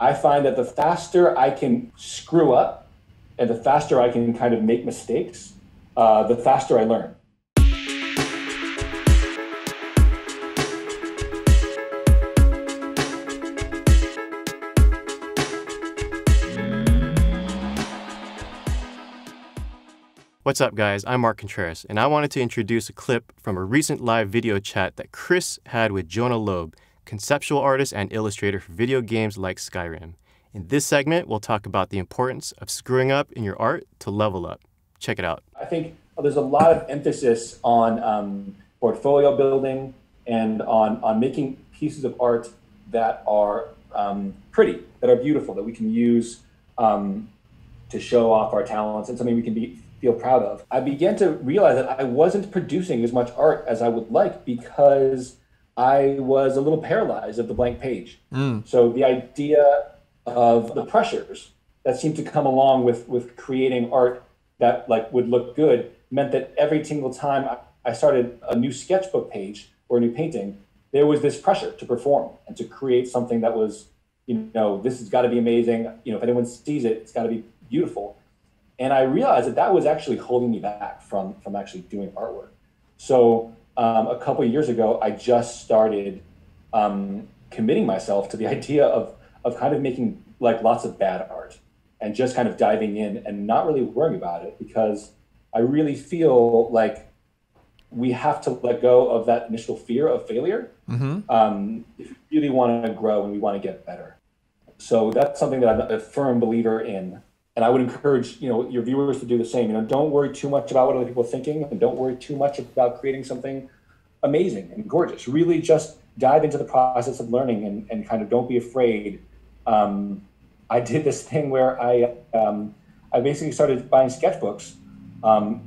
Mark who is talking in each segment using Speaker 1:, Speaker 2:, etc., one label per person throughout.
Speaker 1: I find that the faster I can screw up and the faster I can kind of make mistakes, the faster I learn.
Speaker 2: What's up, guys? I'm Mark Contreras, and I wanted to introduce a clip from a recent live video chat that Chris had with Jonah Lobe, conceptual artist and illustrator for video games like Skyrim. In this segment, we'll talk about the importance of screwing up in your art to level up. Check it out.
Speaker 1: I think there's a lot of emphasis on portfolio building and on making pieces of art that are pretty, that are beautiful, that we can use to show off our talents and something we can feel proud of. I began to realize that I wasn't producing as much art as I would like because I was a little paralyzed of the blank page. So the idea of the pressures that seemed to come along with creating art that would look good meant that every single time I started a new sketchbook page or a new painting, there was this pressure to perform and to create something that was, this has got to be amazing. If anyone sees it, it's got to be beautiful. And I realized that was actually holding me back from actually doing artwork. So a couple of years ago, I just started committing myself to the idea of kind of making lots of bad art and just kind of diving in and not really worrying about it, because I really feel like we have to let go of that initial fear of failure if we really want to grow and we want to get better. So that's something that I'm a firm believer in. And I would encourage, your viewers to do the same. Don't worry too much about what other people are thinking, and don't worry too much about creating something amazing and gorgeous. Really just dive into the process of learning and kind of don't be afraid. I did this thing where I basically started buying sketchbooks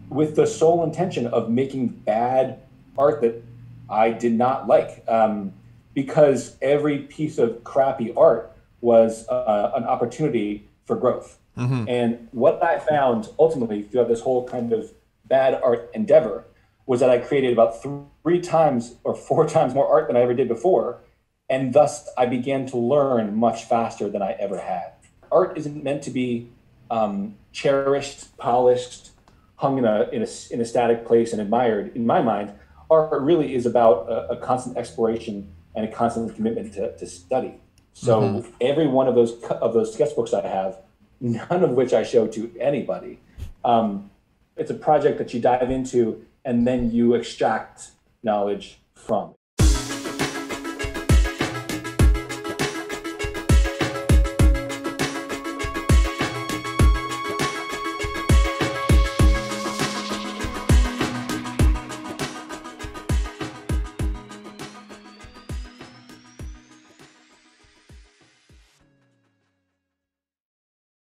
Speaker 1: with the sole intention of making bad art that I did not like, because every piece of crappy art was an opportunity for growth. And what I found ultimately throughout this whole kind of bad art endeavor was that I created about 3 times or 4 times more art than I ever did before. And thus I began to learn much faster than I ever had. Art isn't meant to be cherished, polished, hung in a static place and admired. In my mind, art really is about a constant exploration and a constant commitment to study. So every one of those sketchbooks I have, none of which I show to anybody. It's a project that you dive into and then you extract knowledge from.